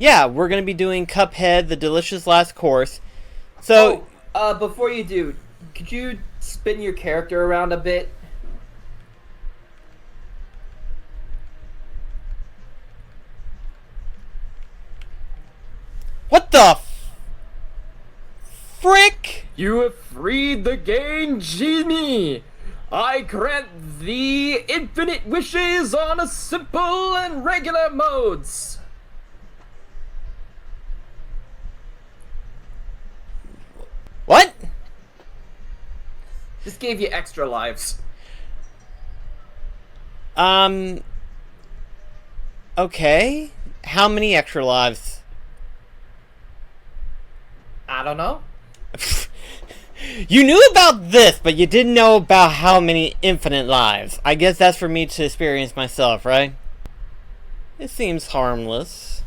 Yeah, we're going to be doing Cuphead, the delicious last course. So, Before you do, could you spin your character around a bit? what the frick? You have freed the game genie! I grant thee infinite wishes on a simple and regular modes! What? Just gave you extra lives. Okay. How many extra lives? I don't know. You knew about this, but you didn't know about how many infinite lives. I guess that's for me to experience myself, right? It seems harmless.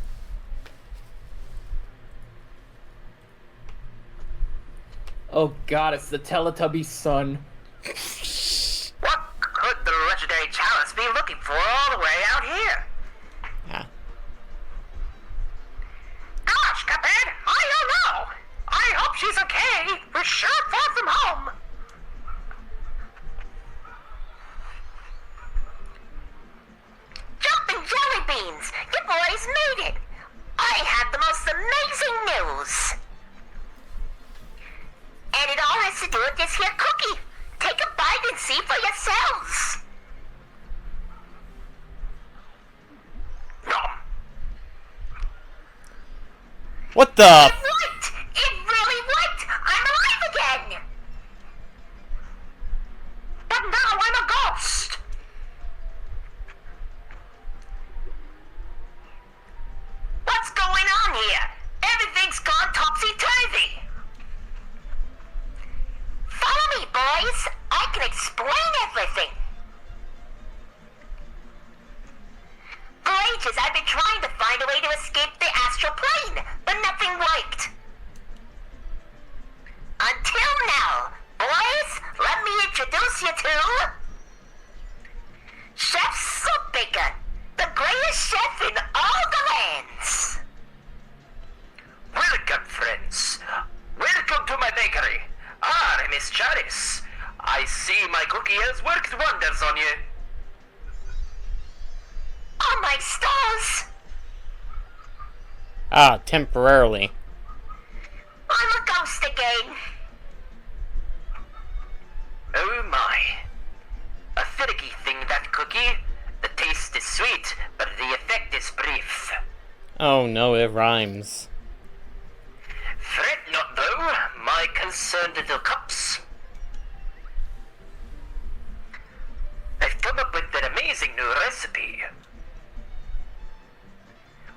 Oh god, it's the Teletubby son. What could the legendary chalice be looking for all the way out here? Ah. Gosh, Cuphead, I don't know. I hope she's okay. We're sure far from home. Jumping jelly beans! You boys made it! I have the most amazing news! And it all has to do with this here cookie. Take a bite and see for yourselves. Nom. What the? It worked! It really worked! I'm alive again! But now I'm a ghost! What's going on here? Everything's gone topsy-turvy! Follow me, boys! I can explain everything! For ages, I've been trying to find a way to escape the astral plane, but nothing worked. Until now, boys, let me introduce you to Chef Soapbaker, the greatest chef in all the lands. Welcome, friends. Welcome to my bakery. Ah, Miss Charis. I see my cookie has worked wonders on you. Oh, my stars! Ah, temporarily. I'm a ghost again. Oh my. A finicky thing, that cookie. The taste is sweet, but the effect is brief. Oh no, it rhymes. Fret not, though, my concerned little cups. I've come up with an amazing new recipe.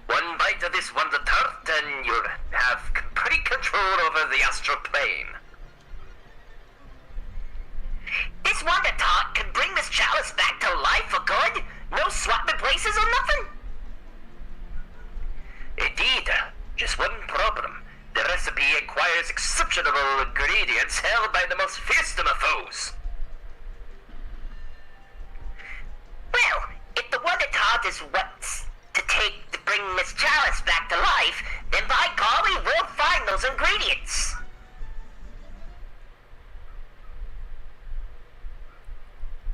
One bite of this wonder tart and you'll have complete control over the astral plane. This wonder tart can bring Miss Chalice back to life for good? No swapping places or nothing? Indeed, just one problem. The recipe requires exceptional ingredients held by the most fearsome of foes. Well, if the wonder tart is what's to take to bring Miss Chalice back to life, then by golly, we'll find those ingredients.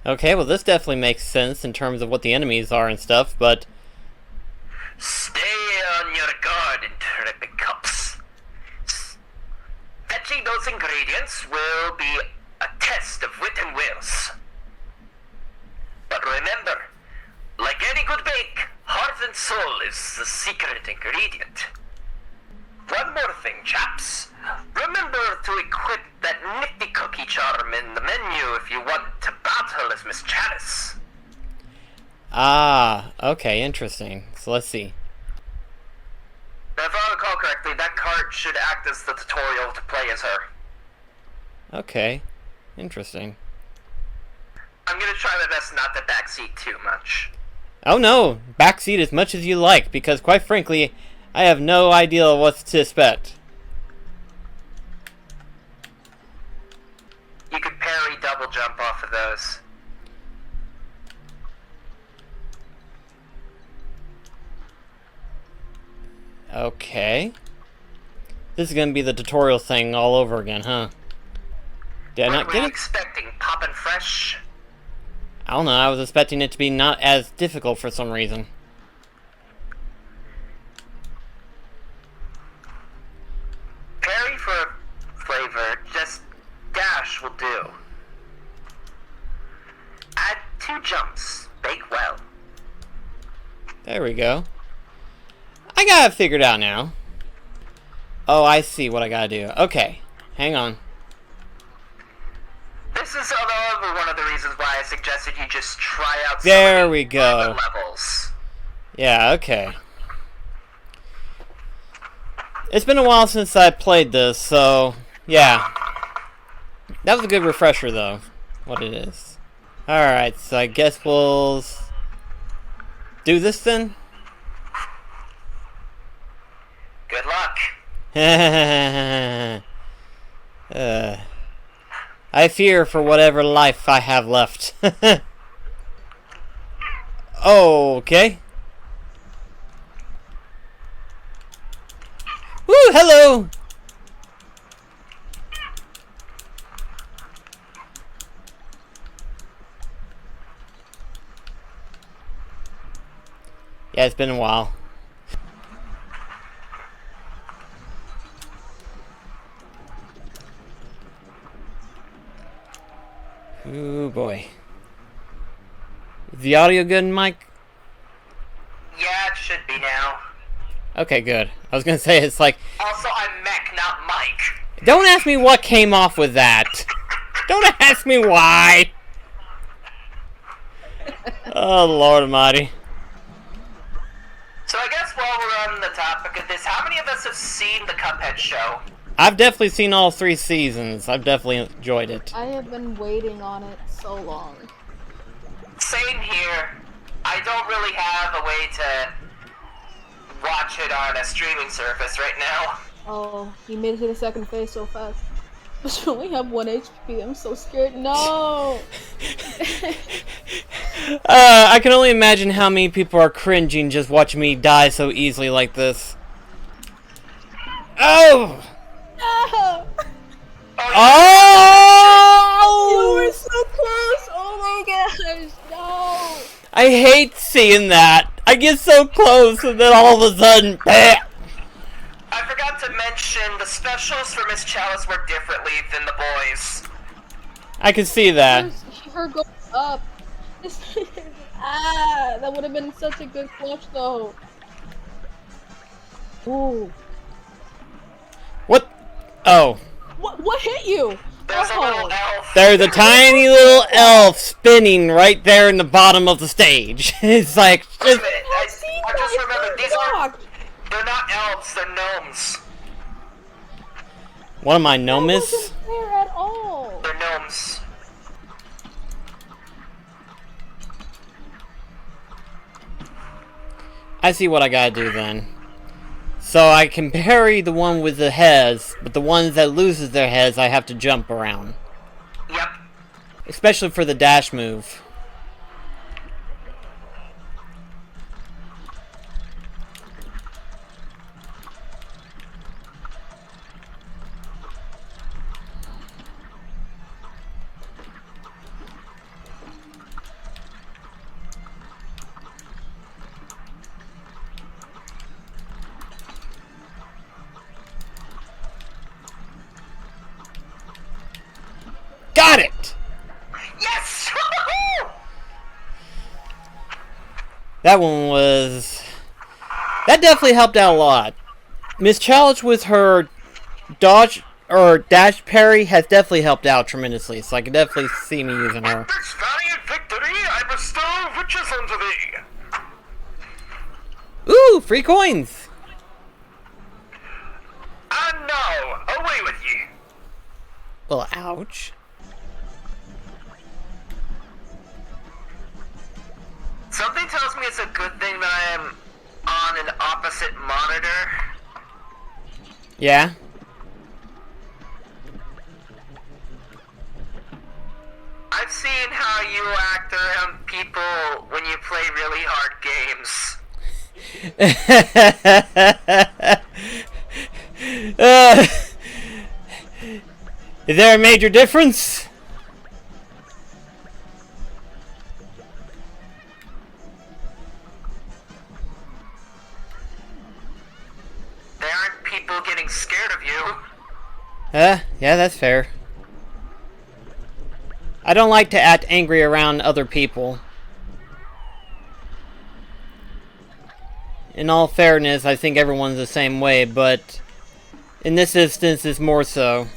Okay, well this definitely makes sense in terms of what the enemies are and stuff, but... Stay on your guard, intrepid cups. Fetching those ingredients will be a test of wit and wills. But remember, like any good bake, heart and soul is the secret ingredient. One more thing, chaps. Remember to equip that nifty cookie charm in the menu if you want to battle as Miss Chalice. Ah, okay, interesting. So let's see. Now, if I recall correctly, that card should act as the tutorial to play as her. Okay, interesting. I'm gonna try my best not to backseat too much. Oh no, backseat as much as you like, because quite frankly, I have no idea what to expect. You could parry double jump off of those. Okay. This is gonna be the tutorial thing all over again, huh? Did I not What get were you it? expecting? Poppin' fresh? I don't know, I was expecting it to be not as difficult for some reason. Parry for flavor, just dash will do. Add 2 jumps. Bake well. There we go. I got it figured out now. Oh, I see what I gotta do. Okay, hang on. This is another one of the reasons why I suggested you just try out some There of the we go. other levels. Yeah, okay. It's been a while since I played this, so yeah. That was a good refresher, though, what it is. Alright, so I guess we'll do this then? Good luck. I fear for whatever life I have left. Okay. Woo, hello! Yeah, it's been a while. Ooh, boy. Is the audio good, Mike? Yeah, it should be now. Okay, good. I was gonna say, it's like... Also, I'm Mech, not Mike. Don't ask me what came off with that. Don't ask me why. Oh, Lord Almighty. So I guess while we're on the topic of this, how many of us have seen the Cuphead show? I've definitely seen all 3 seasons. I've definitely enjoyed it. I have been waiting on it so long. Same here. I don't really have a way to watch it on a streaming service right now. Oh, you made it to the second phase so fast. But you only have 1 HP, I'm so scared. No! I can only imagine how many people are cringing just watching me die so easily like this. Oh! No! Oh! You were so close! Oh my gosh, no! I hate seeing that. I get so close and then all of a sudden, bleh. I forgot to mention the specials for Miss Chalice work differently than the boys. I can see that. Her going up. That would have been such a good clutch though. Ooh. What? Oh. What hit you? There's a little elf. There's a tiny little elf spinning right there in the bottom of the stage. It's like, Wait a just, minute, I just remembered, these aren't... They're not elves, they're gnomes. what am I, That Nomis? wasn't fair at all. They're gnomes. I see what I gotta do then. So I can parry the one with the heads, but the ones that loses their heads I have to jump around. Yep. Especially for the dash move. Got it! Yes! That one was... That definitely helped out a lot. Miss Challenge with her dodge or dash parry has definitely helped out tremendously, so I can definitely see me using her. This valiant victory I bestow riches unto thee. Ooh, free coins! And now, away with ye. Well, ouch. Something tells me it's a good thing that I am on an opposite monitor. Yeah? I've seen how you act around people when you play really hard games. Is there a major difference? There aren't people getting scared of you. Yeah, that's fair. I don't like to act angry around other people. In all fairness, I think everyone's the same way, but in this instance, it's more so.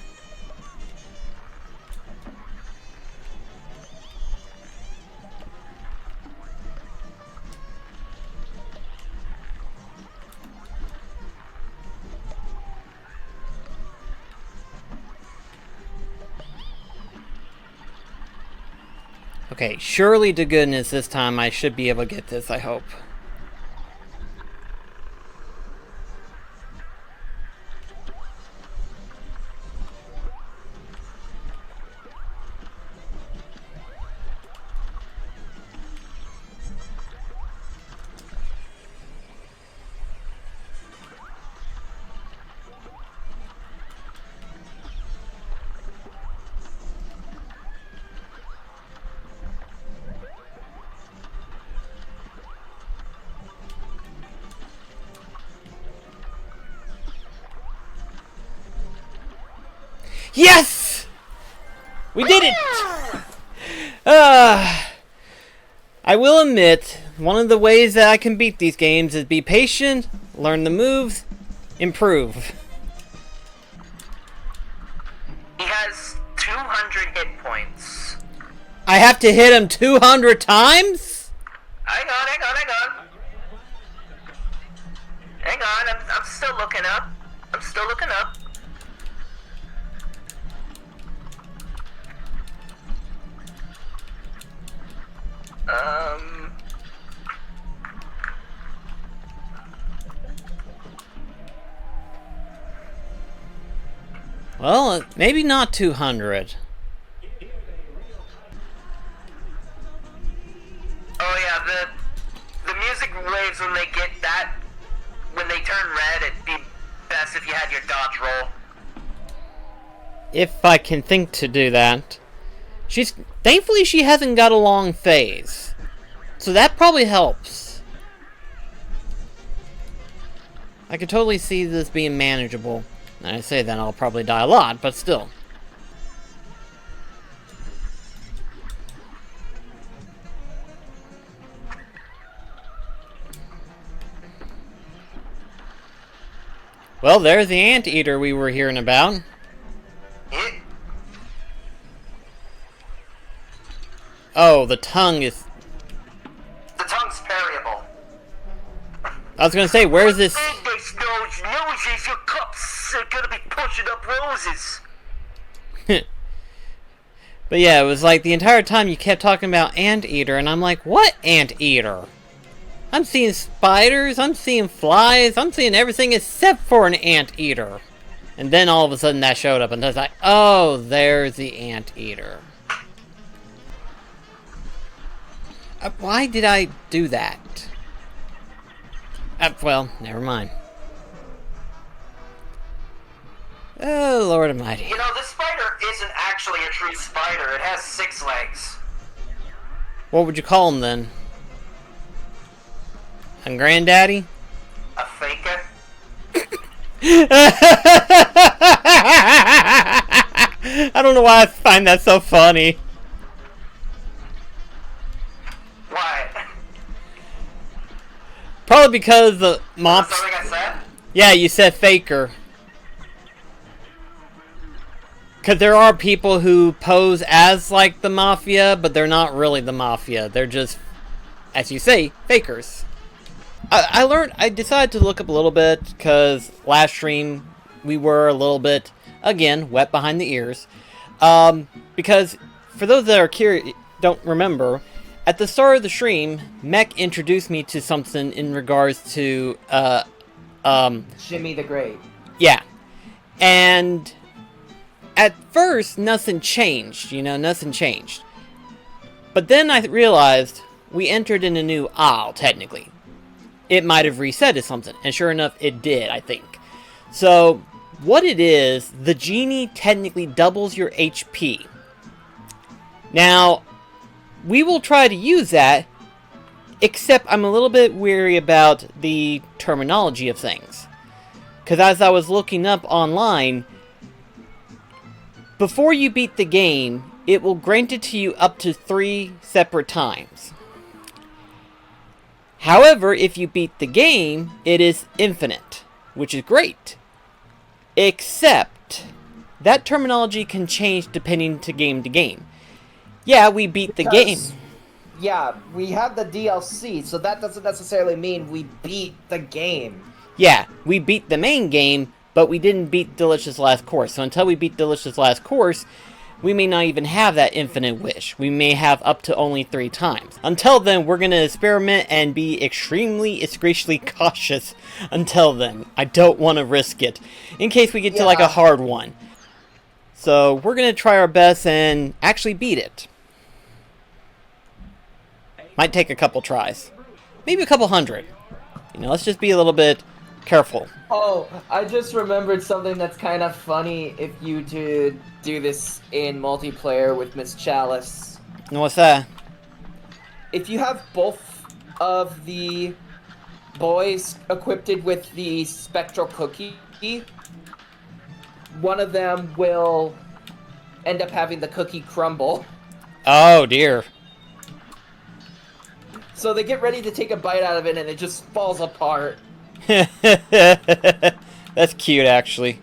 Okay, surely to goodness this time I should be able to get this, I hope. Yes! We did it! I will admit, one of the ways that I can beat these games is be patient, learn the moves, improve. He has 200 hit points. I have to hit him 200 times? Hang on. Hang on, I'm still looking up. Well, maybe not 200. Oh yeah, the music waves when they get that, when they turn red, it'd be best if you had your dodge roll. If I can think to do that. Thankfully she hasn't got a long phase. So that probably helps. I could totally see this being manageable. And I say that I'll probably die a lot, but still. Well, there's the anteater we were hearing about. Oh, the tongue is... The tongue's variable. I was gonna say, where's this... Those noses, your cups are gonna be pushing up roses. But yeah, it was like the entire time you kept talking about anteater, and I'm like, what anteater? I'm seeing spiders, I'm seeing flies, I'm seeing everything except for an anteater. And then all of a sudden that showed up, and I was like, oh, there's the anteater. Why did I do that? Well, never mind. Oh, Lord Almighty. You know, this spider isn't actually a true spider. It has 6 legs. What would you call him then? A granddaddy? A faker? I don't know why I find that so funny. Why? Probably because the mops... Something I said? Yeah, you said faker. Because there are people who pose as, like, the Mafia, but they're not really the Mafia. They're just, as you say, fakers. I decided to look up a little bit, because last stream we were a little bit, again, wet behind the ears. Because, for those that are curious, don't remember, at the start of the stream, Mech introduced me to something in regards to, Jimmy the Great. yeah. And... at first, nothing changed, nothing changed. But then I realized we entered in a new aisle, technically. it might have reset as something. And sure enough, it did, I think. So, what it is, the genie technically doubles your HP. Now, we will try to use that, except I'm a little bit weary about the terminology of things. Because as I was looking up online, before you beat the game, it will grant it to you up to 3 separate times. However, if you beat the game, it is infinite, which is great. Except, that terminology can change depending to game. Yeah, we beat the game. Yeah, we have the DLC, so that doesn't necessarily mean we beat the game. Yeah, we beat the main game, but we didn't beat Delicious Last Course. So until we beat Delicious Last Course, we may not even have that infinite wish. We may have up to only 3 times. Until then, we're going to experiment and be extremely cautious until then. I don't want to risk it, in case we get to like a hard one. So we're going to try our best and actually beat it. Might take a couple tries. Maybe a couple hundred. You know, let's just be a little bit careful. Oh, I just remembered something that's kind of funny if you did do this in multiplayer with Miss Chalice. And what's that? If you have both of the boys equipped with the spectral cookie, one of them will end up having the cookie crumble. Oh dear. So they get ready to take a bite out of it and it just falls apart. That's cute, actually.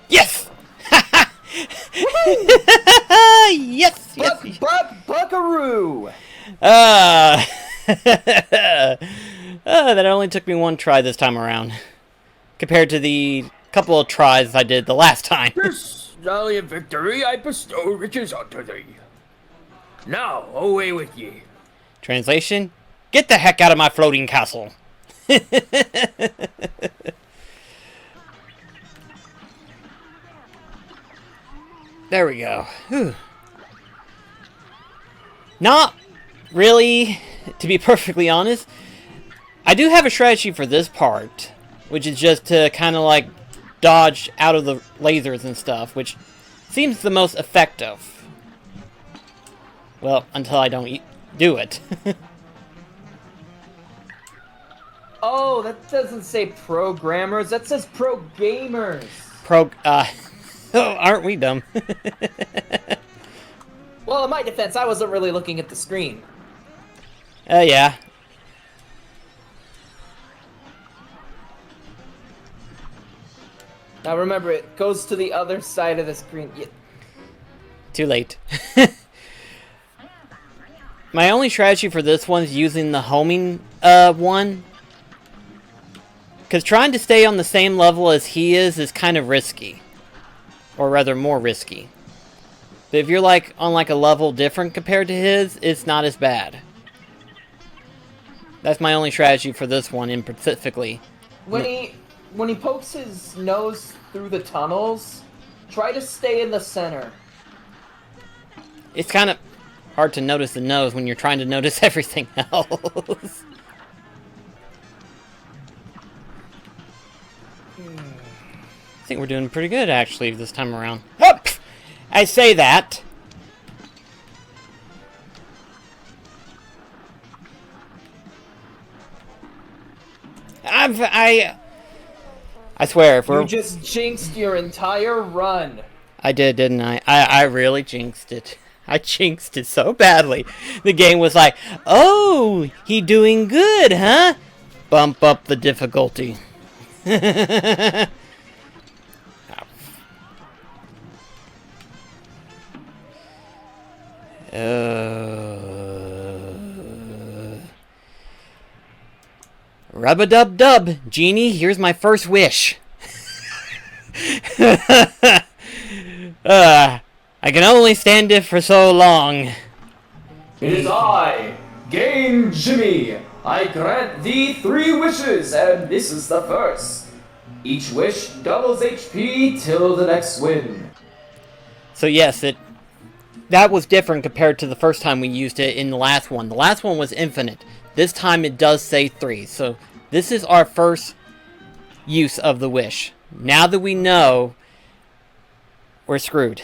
Yes! Yes! Yes! Buckaroo! That only took me 1 try this time around, compared to the couple of tries I did the last time. This valiant victory I bestow riches unto thee. Now, away with ye. Translation: get the heck out of my floating castle. There we go. Whew. Not really, to be perfectly honest. I do have a strategy for this part, which is just to kind of like dodge out of the lasers and stuff, which seems the most effective. Well, until I don't do it. Oh, that doesn't say programmers, that says pro gamers. Oh, aren't we dumb? Well, in my defense, I wasn't really looking at the screen. Yeah. Now remember, it goes to the other side of the screen. Too late. My only strategy for this one is using the homing one. Because trying to stay on the same level as he is kind of risky. Or rather, more risky. But if you're like on like a level different compared to his, it's not as bad. That's my only strategy for this one in specifically. When he pokes his nose through the tunnels, try to stay in the center. It's kind of hard to notice the nose when you're trying to notice everything else. I think we're doing pretty good, actually, this time around. Whoop! I say that. I swear, if we're... You just jinxed your entire run. I did, didn't I? I really jinxed it. I jinxed it so badly. The game was like, oh, he doing good, huh? Bump up the difficulty. Rub-a-dub-dub, Genie, here's my first wish. I can only stand it for so long. It is I, Game Jimmy. I grant thee 3 wishes, and this is the first. Each wish doubles HP till the next win. So yes, that was different compared to the first time we used it in the last one. The last one was infinite. This time it does say 3. So this is our first use of the wish. Now that we know, we're screwed.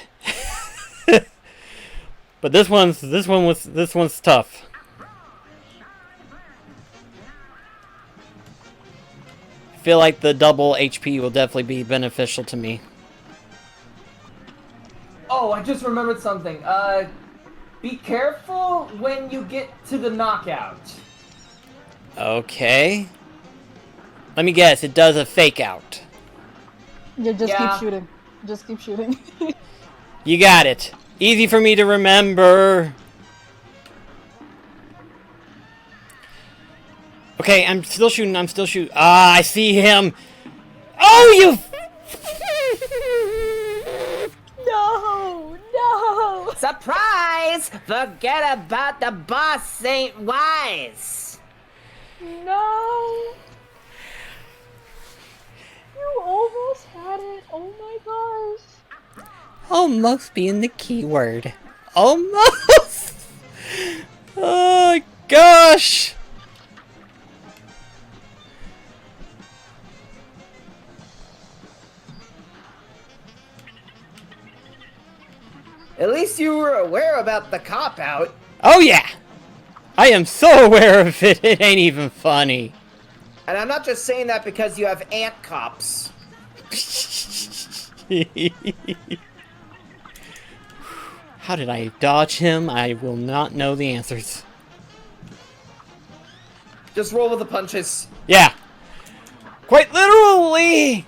But this one's tough. I feel like the double HP will definitely be beneficial to me. Oh, I just remembered something. Be careful when you get to the knockout. Okay. Let me guess, it does a fake out. Yeah, just Yeah. keep shooting. Just keep shooting. You got it. Easy for me to remember. Okay, I'm still shooting, Ah, I see him. Oh, you... No! No! Surprise! Forget about the boss, Saint Wise. No! You almost had it. Oh my gosh. Almost being the keyword. Almost! Oh, gosh! At least you were aware about the cop-out. Oh, yeah! I am so aware of it, it ain't even funny. And I'm not just saying that because you have ant cops. How did I dodge him? I will not know the answers. Just roll with the punches. Yeah. Quite literally!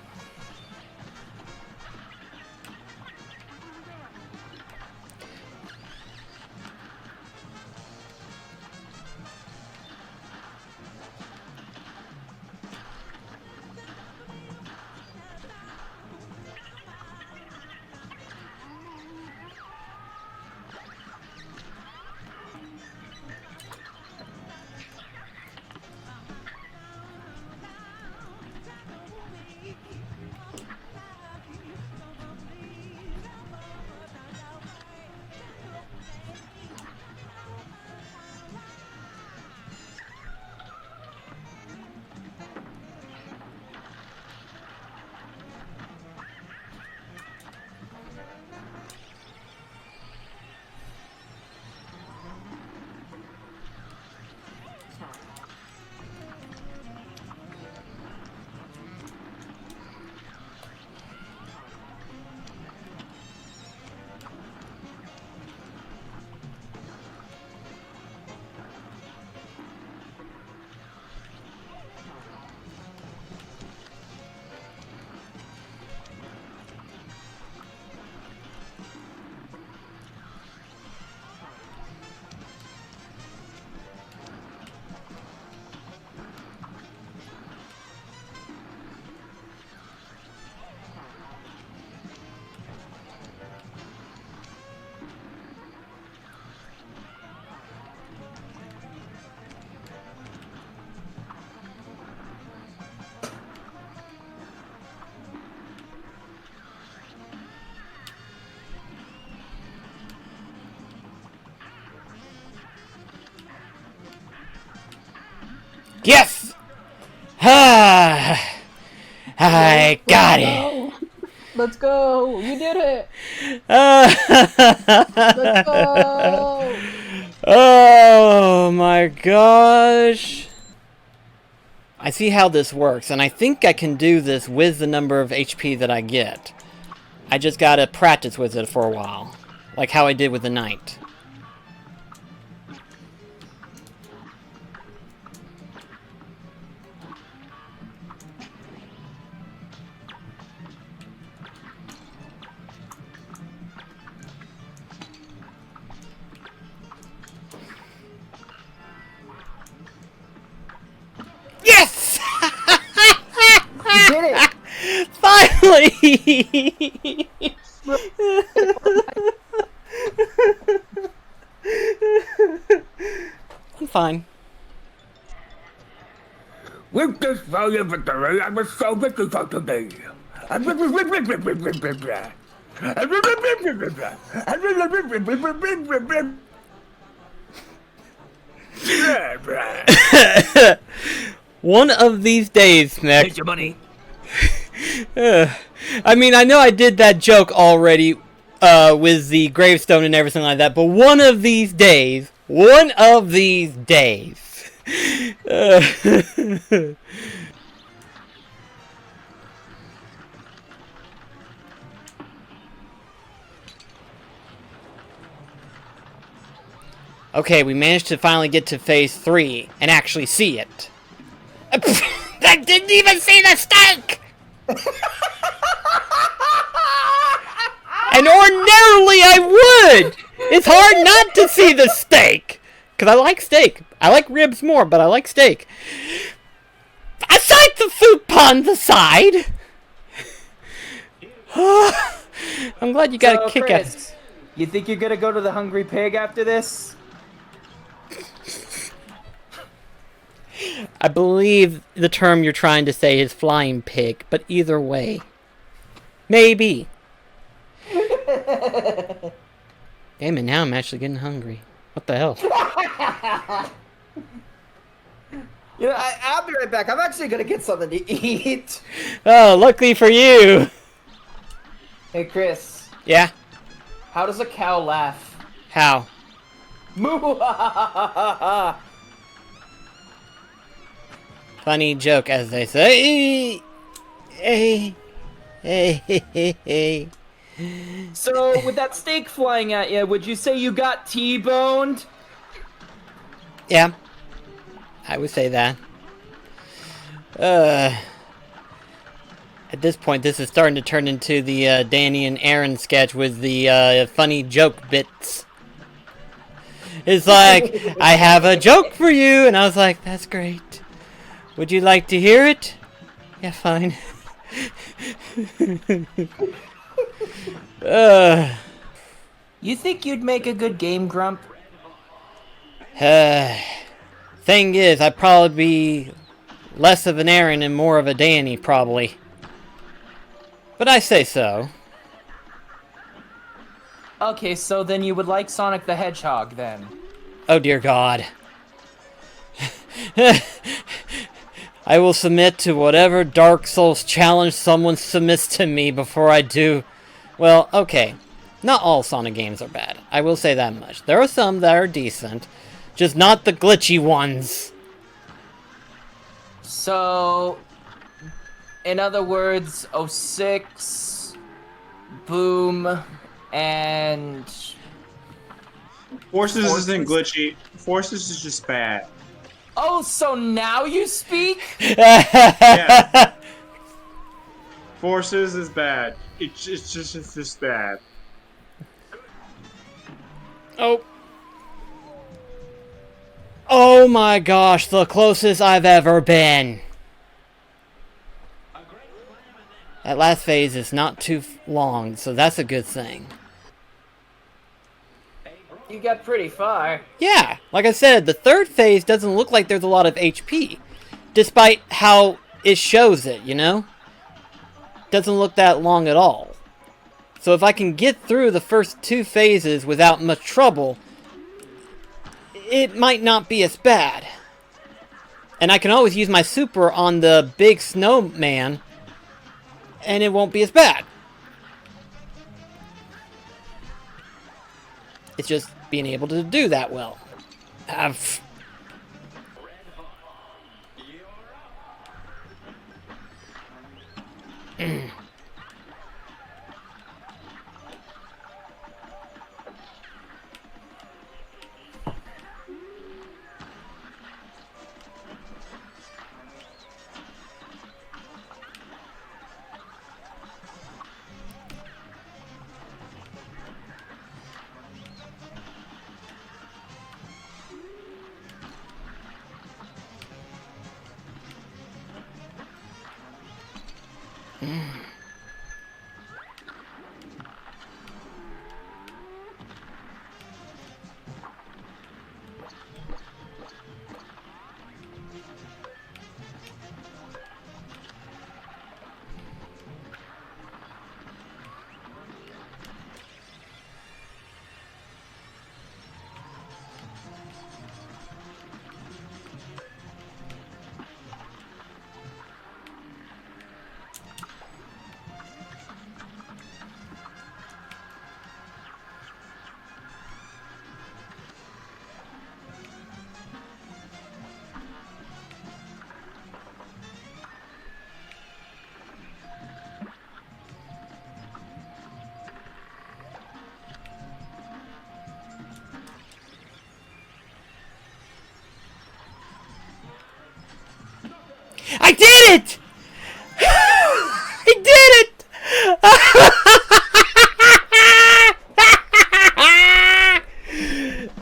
Yes! Ah, I got it. Let's go! You did it! Let's Let's go! Oh my gosh. I see how this works, and I think I can do this with the number of HP that I get. I just gotta practice with it for a while, like how I did with the knight. Yes! You did it! Finally! I'm fine. was so difficult to me. One of these days, Nick. Take your money. I mean, I know I did that joke already with the gravestone and everything like that, but one of these days. Okay, we managed to finally get to phase 3 and actually see it. I didn't even see the steak! And ordinarily I would! It's hard not to see the steak! Because I like steak. I like ribs more, but I like steak. Aside the food on the side! I'm glad you got a kick out of it. You think you're gonna go to the Hungry Pig after this? I believe the term you're trying to say is flying pig, but either way. Maybe. Damn it, now I'm actually getting hungry. What the hell? You know, I'll be right back. I'm actually gonna get something to eat. Oh, luckily for you! Hey, Chris. Yeah? How does a cow laugh? How? Moo! Funny joke, as they say. Hey. So, with that steak flying at you, would you say you got T-boned? Yeah. I would say that. At this point, this is starting to turn into the Danny and Aaron sketch with the funny joke bits. It's like, I have a joke for you, and I was like, that's great. Would you like to hear it? Yeah, fine. You think you'd make a good Game Grump? Thing is, I'd probably be less of an Aaron and more of a Danny, probably. But I say so. Okay, so then you would like Sonic the Hedgehog, then? Oh dear God. I will submit to whatever Dark Souls challenge someone submits to me before I do. Well, okay. Not all Sonic games are bad. I will say that much. There are some that are decent. Just not the glitchy ones. So, in other words, 06, Boom, and... Forces isn't glitchy. Forces is just bad. Oh, so now you speak? Yeah. Forces is bad. It's just bad. Oh. Oh my gosh, the closest I've ever been. That last phase is not too long, so that's a good thing. You got pretty far. Yeah, like I said, the third phase doesn't look like there's a lot of HP. Despite how it shows it, you know? Doesn't look that long at all. So if I can get through the first 2 phases without much trouble, it might not be as bad. And I can always use my super on the big snowman, and it won't be as bad. It's just being able to do that well. I did it! I did it!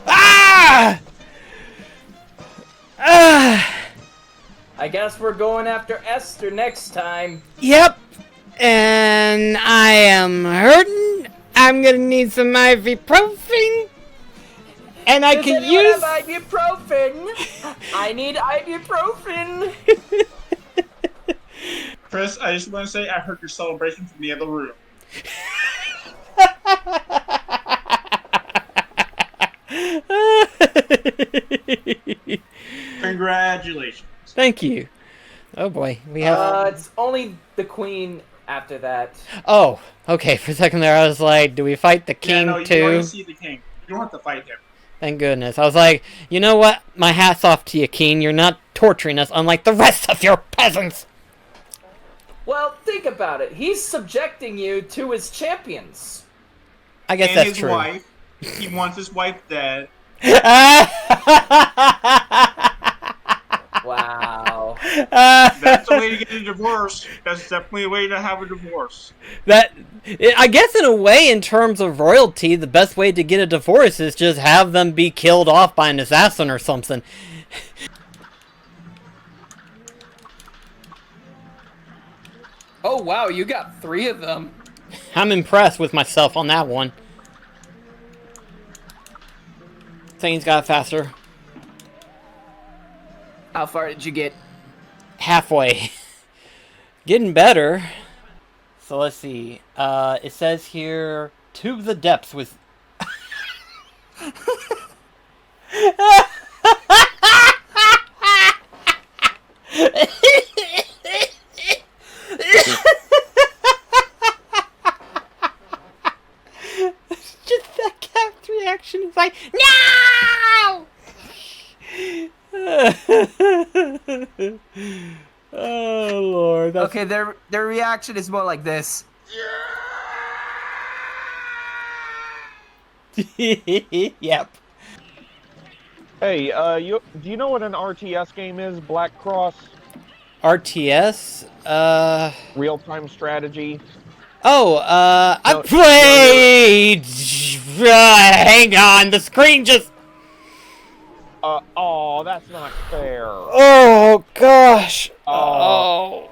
Ah! I guess we're going after Esther next time. Yep. And I am hurting. I'm gonna need some ibuprofen. And I Does can anyone use. have ibuprofen? I need ibuprofen. Chris, I just want to say I heard your celebration from the other room. Congratulations. Thank you. Oh boy, we have. It's only the queen after that. Oh, okay. For a second there, I was like, "Do we fight the king You too?" already see the king. You don't have to fight him. Thank goodness. I was like, you know what? My hat's off to you, King. You're not torturing us, unlike the rest of your peasants. Well, think about it. He's subjecting you to his champions. I guess And that's his true. wife. He wants his wife dead. Wow. That's the way to get a divorce. That's definitely a way to have a divorce. I guess in a way, in terms of royalty, the best way to get a divorce is just have them be killed off by an assassin or something. Oh, wow, you got 3 of them. I'm impressed with myself on that one. Things got faster. How far did you get? Halfway. Getting better. So let's see. It says here, to the depths with... Just that cat's reaction is like, no! Oh Lord. That's... Okay, their reaction is more like this. Yep. Hey, do you know what an RTS game is? BlackCross? RTS? Real-time strategy? Oh, I No, played... hang on, the screen just... Oh, that's not fair. Oh, gosh. Oh.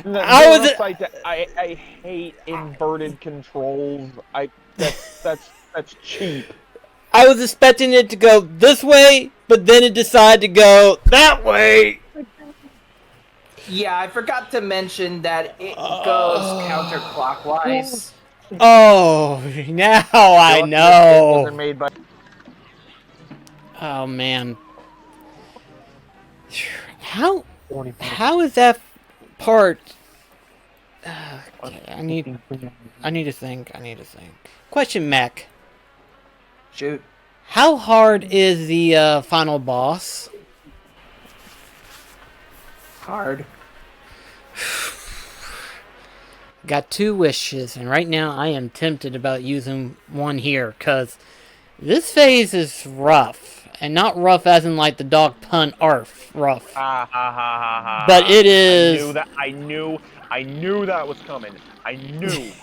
I hate inverted controls. That's cheap. I was expecting it to go this way, but then it decided to go that way. Yeah, I forgot to mention that it goes counterclockwise. Oh, now I It know. wasn't made by... Oh man. How is that part? Okay, I need to think. Question, Mac. Shoot. How hard is the final boss? Hard. Got 2 wishes, and right now I am tempted about using one here, because this phase is rough. And not rough as in like the dog pun arf rough. Ha ha ha ha ha. But it is... I knew that was coming. I knew.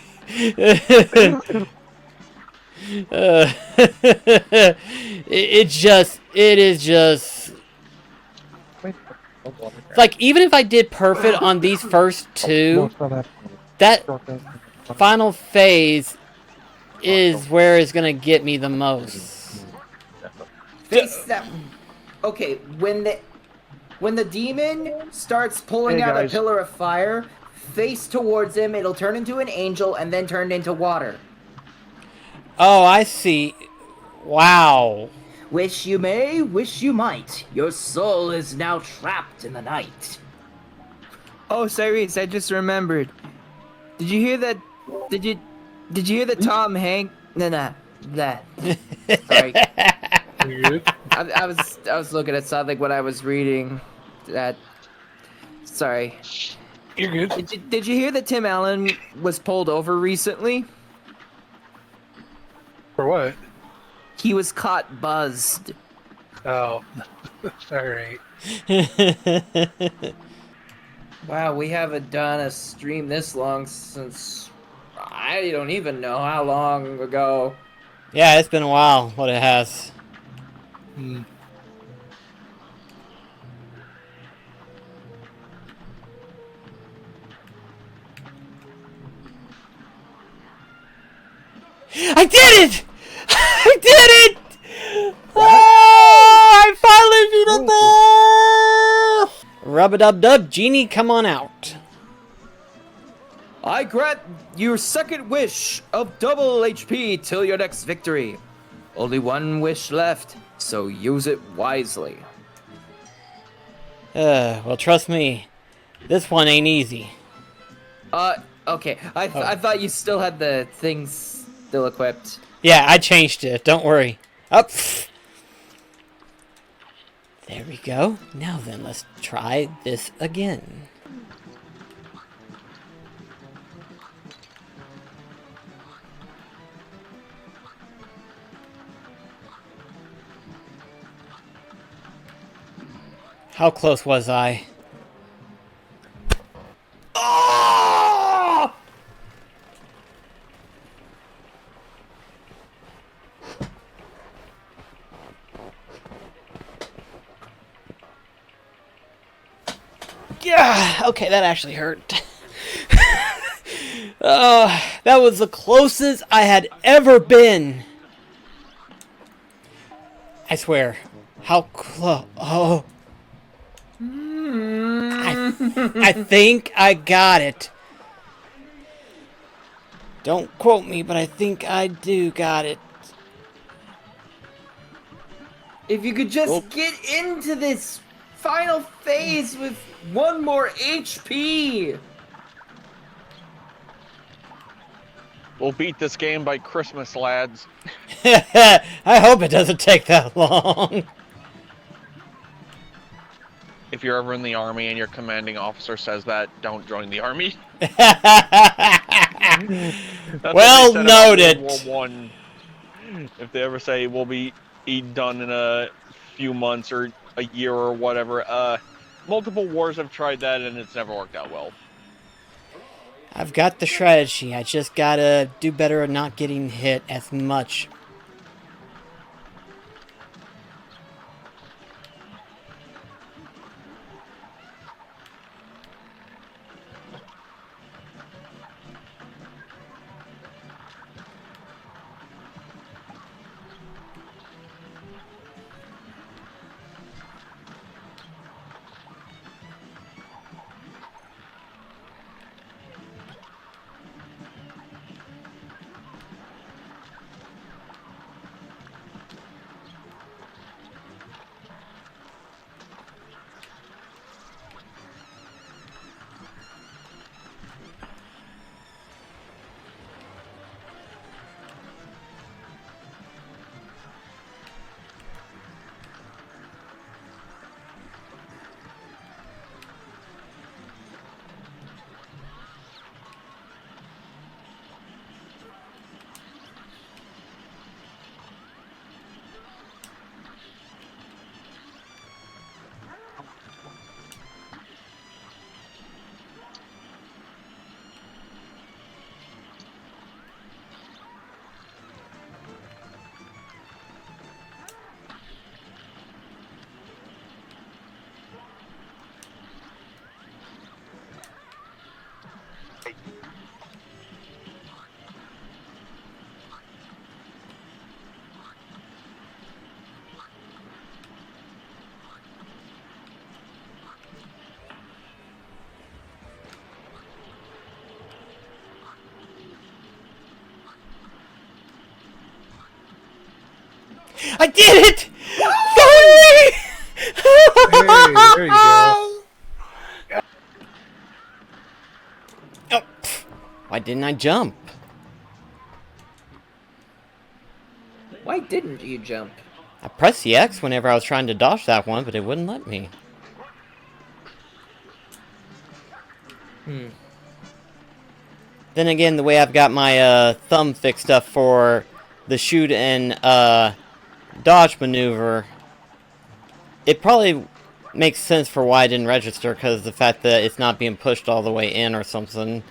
It is just... It's like, even if I did perfect on these first 2, that final phase is where it's gonna get me the most. Face that. Okay, when the demon starts pulling Hey, out a guys. pillar of fire, face towards him, it'll turn into an angel and then turn into water. Oh, I see. Wow. Wish you may, wish you might. Your soul is now trapped in the night. Oh, Cyrus, I just remembered. Did you hear that? Did you hear the Tom Hanks? No, that. Sorry. I was looking at something when I was reading that. Sorry. You're good. Did you hear that Tim Allen was pulled over recently? For what? He was caught buzzed. Oh. Alright. Wow, we haven't done a stream this long since I don't even know how long ago. Yeah, it's been a while. What it has. I did it! I did it! Oh, I finally beat it! Rub-a-dub-dub, genie, come on out. I grant your second wish of double HP till your next victory. Only one wish left, so use it wisely. Well, trust me, this one ain't easy. Okay. I thought you still had the things still equipped. Yeah, I changed it. Don't worry. Up. There we go. Now then, let's try this again. How close was I? Oh! Yeah, okay, that actually hurt. That was the closest I had ever been. I swear. How close? Oh. I think I got it. Don't quote me, but I think I do got it. If you could just get into this final phase with one more HP. We'll beat this game by Christmas, lads. I hope it doesn't take that long. If you're ever in the army and your commanding officer says that, don't join the army. Well noted. World War I. If they ever say we'll be done in a few months or a year or whatever, multiple wars have tried that and it's never worked out well. I've got the strategy. I just gotta do better at not getting hit as much. I did it! Finally! Hey, there you go. Oh, why didn't I jump? Why didn't you jump? I pressed the X whenever I was trying to dodge that one, but it wouldn't let me. Then again, the way I've got my thumb fixed up for the shoot and dodge maneuver, it probably makes sense for why I didn't register, because the fact that it's not being pushed all the way in or something.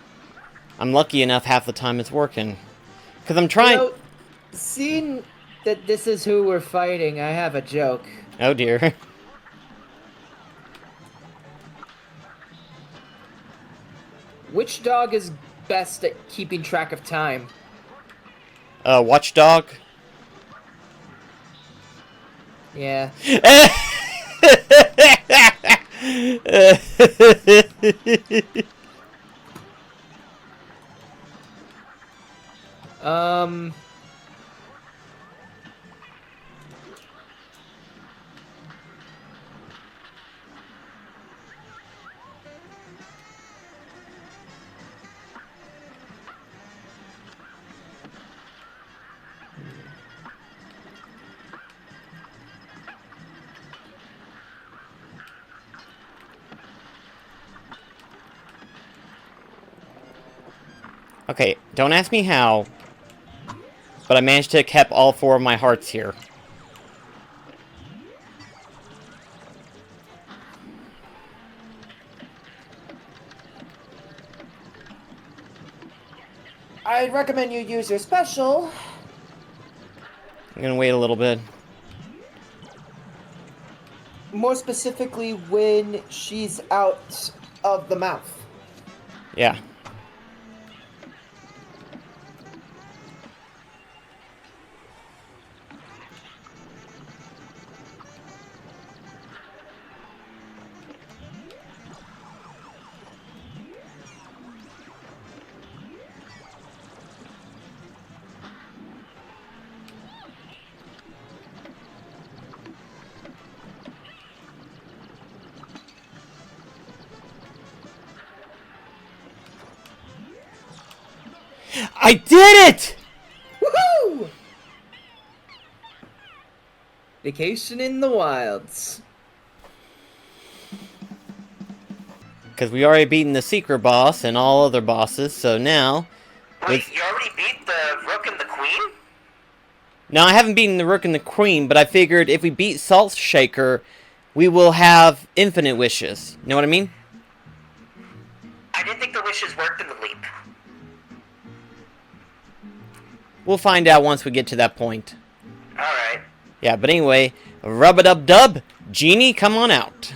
I'm lucky enough half the time it's working. Because I'm trying... You know, seeing that this is who we're fighting, I have a joke. Oh dear. Which dog is best at keeping track of time? Watchdog? Yeah. Okay, don't ask me how, but I managed to keep all 4 of my hearts here. I'd recommend you use your special. I'm gonna wait a little bit. More specifically, when she's out of the mouth. Yeah. I did it! Woohoo! Vacation in the wilds. Because we already beaten the secret boss and all other bosses, so now... Wait, you already beat the Rook and the Queen? No, I haven't beaten the Rook and the Queen, but I figured if we beat Salt Shaker, we will have infinite wishes. You know what I mean? I didn't think the wishes worked in the leap. We'll find out once we get to that point. Alright. Yeah, but anyway, rub-a-dub-dub, Genie, come on out.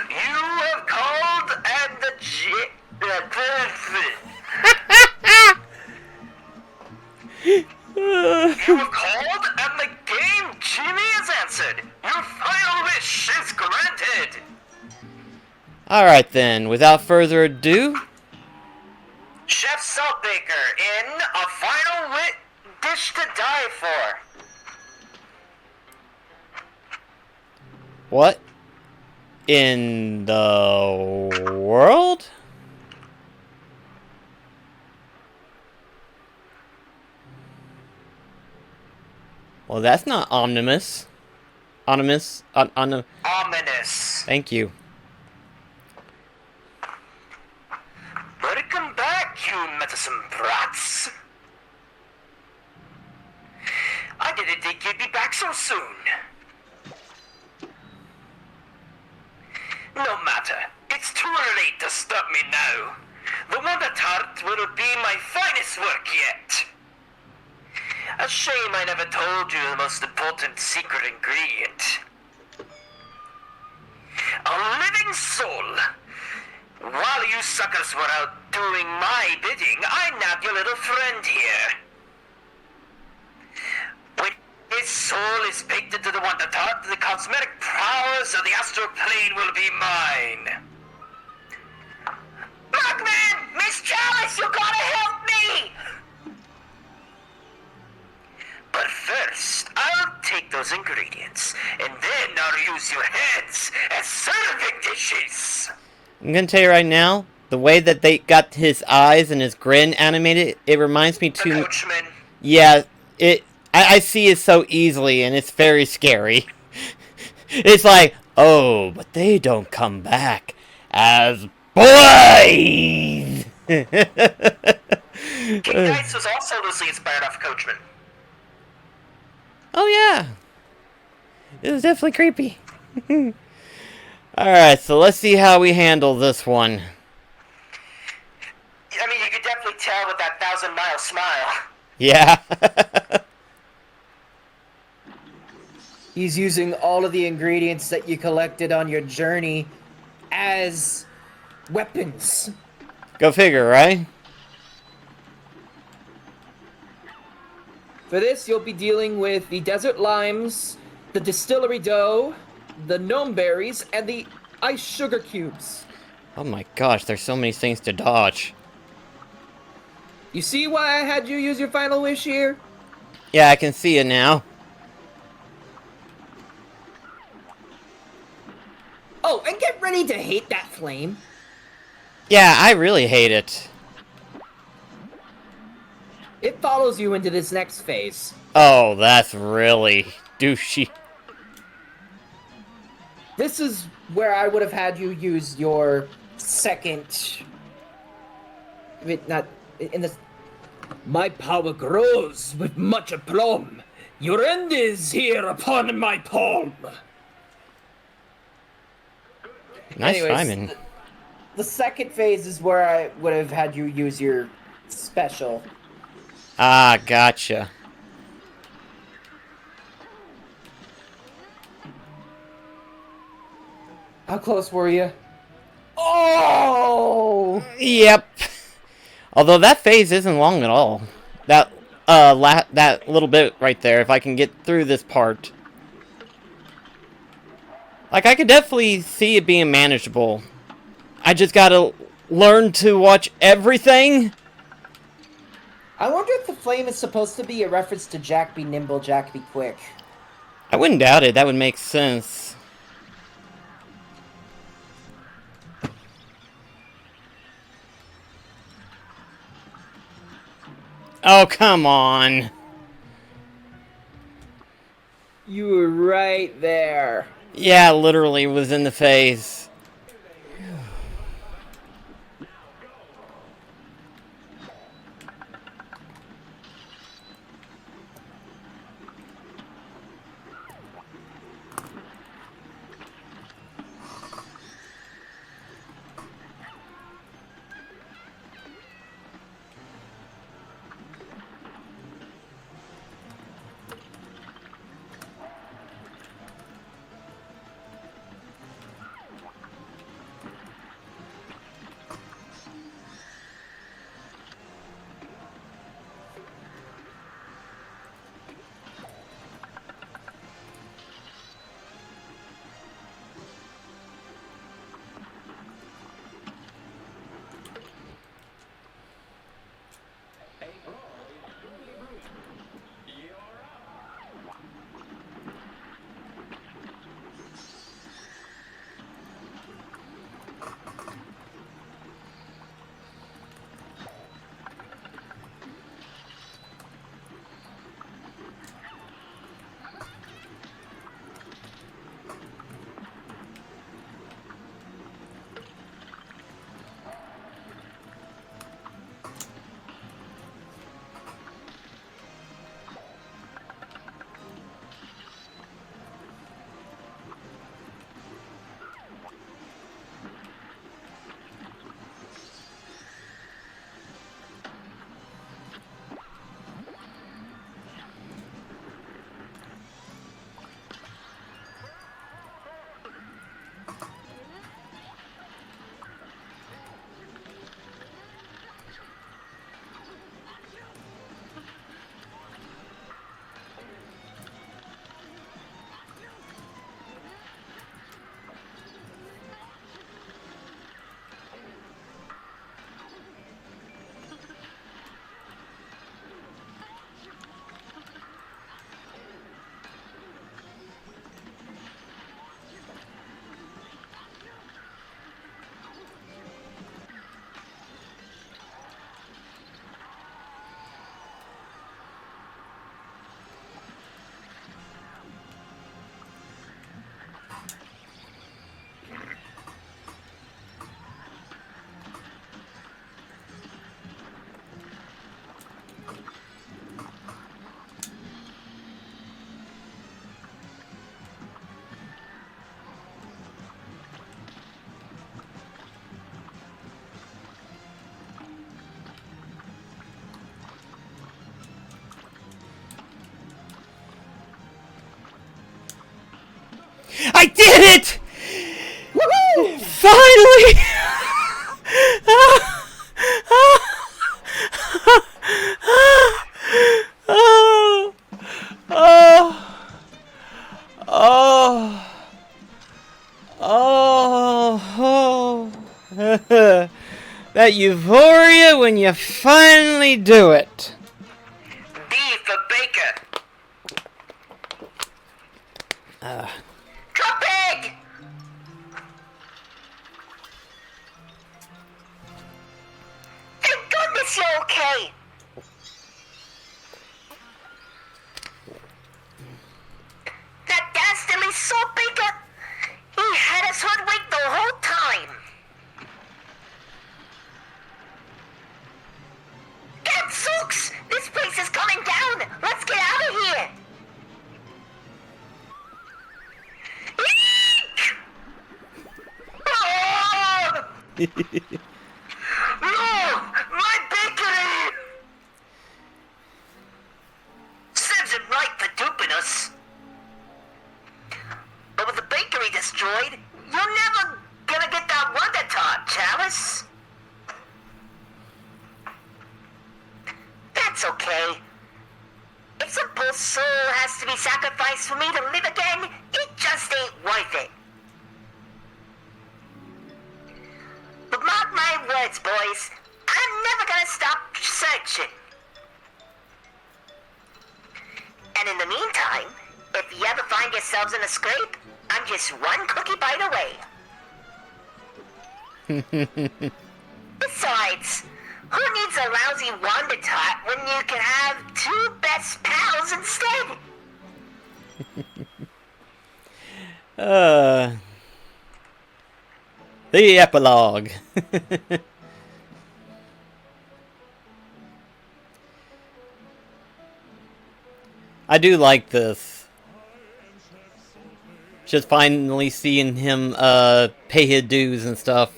You have called and the You have called and the game Genie is answered. Your final wish is granted. Alright then, without further ado... Chef Saltbaker in a final dish to die for. What in the world? Well, that's not ominous. Ominous. Ominous. Thank you. Welcome back, you medicine brats. I didn't think you'd be back so soon. No matter. It's too late to stop me now. The Wonder Tart will be my finest work yet. A shame I never told you the most important secret ingredient. A living soul. While you suckers were out doing my bidding, I nabbed your little friend here. When his soul is baked into the Wonder Tart, the cosmetic prowess of the astral plane will be mine. Mugman! Miss Chalice, you gotta help me! But first, I'll take those ingredients, and then I'll use your heads as serving dishes. I'm gonna tell you right now, the way that they got his eyes and his grin animated, it reminds me too... Coachman. Yeah, I see it so easily, and it's very scary. It's like, oh, but they don't come back as boys! King Dice was also loosely inspired off Coachman. Oh yeah, it was definitely creepy. Alright, so let's see how we handle this one. I mean, you could definitely tell with that 1,000-mile smile. Yeah. He's using all of the ingredients that you collected on your journey as weapons. Go figure, right? For this, you'll be dealing with the desert limes, the distillery dough, the gnome berries, and the ice sugar cubes. Oh my gosh, there's so many things to dodge. You see why I had you use your final wish here? Yeah, I can see it now. Oh, and get ready to hate that flame. Yeah, I really hate it. It follows you into this next phase. Oh, that's really douchey. This is where I would have had you use your second... Not... In the... My power grows with much aplomb. Your end is here upon my palm. Nice Anyways, timing. The second phase is where I would have had you use your special. Ah, gotcha. How close were you? Oh! Yep. Although that phase isn't long at all. That that little bit right there, if I can get through this part. Like, I could definitely see it being manageable. I just gotta learn to watch everything. I wonder if the flame is supposed to be a reference to Jack be nimble, Jack be quick. I wouldn't doubt it. That would make sense. Oh, come on. You were right there. Yeah, literally was in the phase. I did it! Woohoo! Finally! That euphoria when you finally do it. B for Baker. Cuphead! Thank goodness you're okay. That dastardly Salt Baker, he had us hoodwinked the whole time. Gadzooks! This place is coming down! Let's get out of here! Eek! Oh! No! My bakery! Serves it right for duping us. But with the bakery destroyed, you're never gonna get that Wonder Tart, Chalice. That's okay. If some poor soul has to be sacrificed for me to live again, it just ain't worth it. But mark my words, boys. I'm never gonna stop searching. And in the meantime, if you ever find yourselves in a scrape, I'm just one cookie bite away. Besides, who needs a lousy Wonder Tot when you can have two best pals instead? The epilogue. I do like this. Just finally seeing him pay his dues and stuff.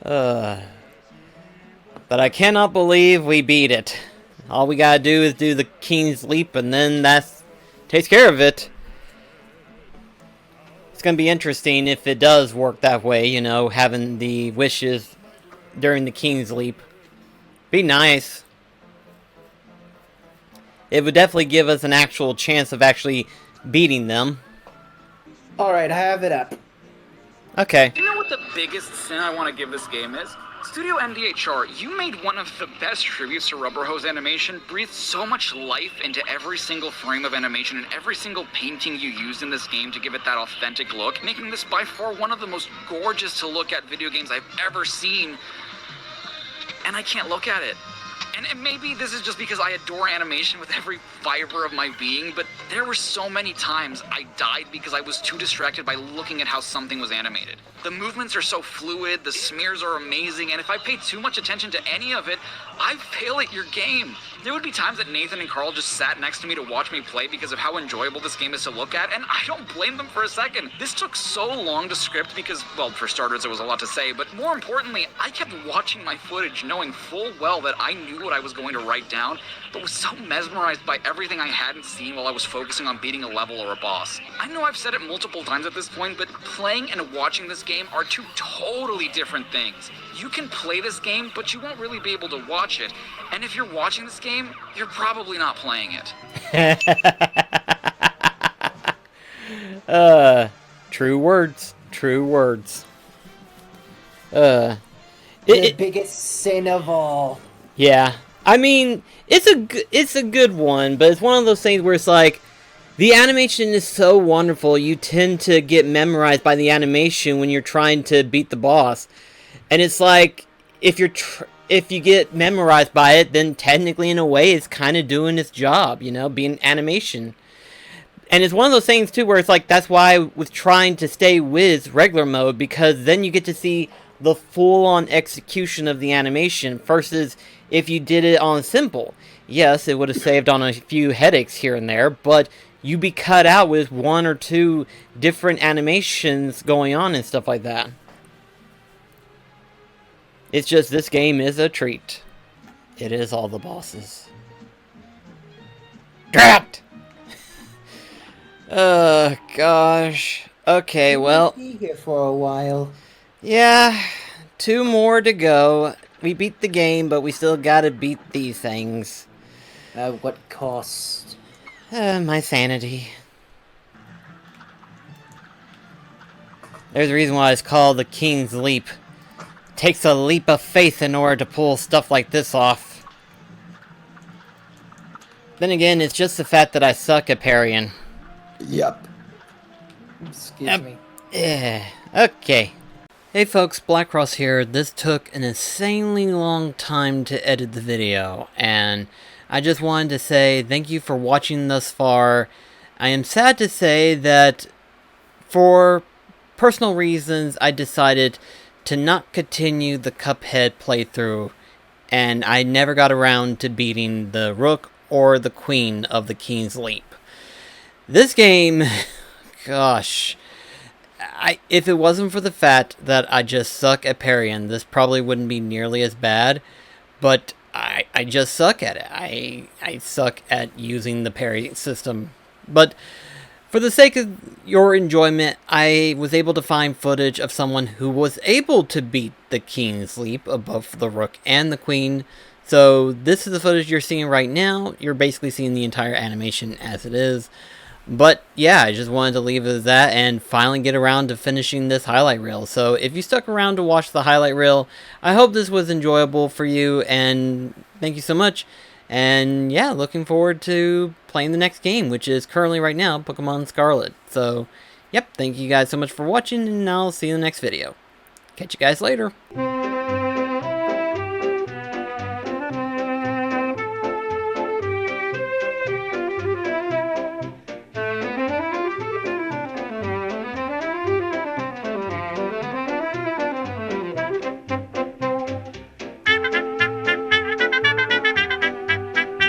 But I cannot believe we beat it. All we gotta do is do the King's Leap, and then that takes care of it. It's gonna be interesting if it does work that way, you know, having the wishes during the King's Leap. Be nice. It would definitely give us an actual chance of actually beating them. Alright, I have it up. Okay. You know what the biggest sin I want to give this game is? Studio MDHR, you made one of the best tributes to Rubber Hose animation, breathed so much life into every single frame of animation and every single painting you used in this game to give it that authentic look, making this by far one of the most gorgeous to look at video games I've ever seen. And I can't look at it. And maybe this is just because I adore animation with every fiber of my being, but there were so many times I died because I was too distracted by looking at how something was animated. The movements are so fluid, the smears are amazing, and if I pay too much attention to any of it, I fail at your game. There would be times that Nathan and Carl just sat next to me to watch me play because of how enjoyable this game is to look at, and I don't blame them for a second. This took so long to script because, well, for starters, there was a lot to say, but more importantly, I kept watching my footage knowing full well that I knew what I was going to write down, but was so mesmerized by everything I hadn't seen while I was focusing on beating a level or a boss. I know I've said it multiple times at this point, but playing and watching this game are two totally different things. You can play this game, but you won't really be able to watch it. And if you're watching this game, you're probably not playing it. True words. True words. The biggest sin of all. Yeah. I mean, it's a good one, but it's one of those things where it's like, the animation is so wonderful, you tend to get memorized by the animation when you're trying to beat the boss. And it's like, if you get memorized by it, then technically in a way it's kind of doing its job, you know, being animation. And it's one of those things too where it's like, that's why I was trying to stay with regular mode, because then you get to see the full-on execution of the animation versus if you did it on simple. Yes, it would have saved on a few headaches here and there, but you'd be cut out with one or two different animations going on and stuff like that. It's just, this game is a treat. It is all the bosses. Trapped! Gosh. Okay, well, Be here for a while. yeah, 2 more to go. We beat the game, but we still gotta beat these things. At what cost? My sanity. There's a reason why it's called the King's Leap. Takes a leap of faith in order to pull stuff like this off. Then again, it's just the fact that I suck at parrying. Yep. Excuse me. Yeah, okay. Hey folks, BlackCross here. This took an insanely long time to edit the video, and I just wanted to say thank you for watching thus far. I am sad to say that for personal reasons, I decided to not continue the Cuphead playthrough, and I never got around to beating the Rook or the Queen of the King's Leap. This game, gosh, if it wasn't for the fact that I just suck at parrying, this probably wouldn't be nearly as bad, but I just suck at it. I suck at using the parry system. But for the sake of your enjoyment, I was able to find footage of someone who was able to beat the King's Leap above the Rook and the Queen. So this is the footage you're seeing right now. You're basically seeing the entire animation as it is. But yeah, I just wanted to leave it at that and finally get around to finishing this highlight reel. So if you stuck around to watch the highlight reel, I hope this was enjoyable for you, and thank you so much. And yeah, looking forward to playing the next game, which is currently right now Pokemon Scarlet. So yep, thank you guys so much for watching, and I'll see you in the next video. Catch you guys later.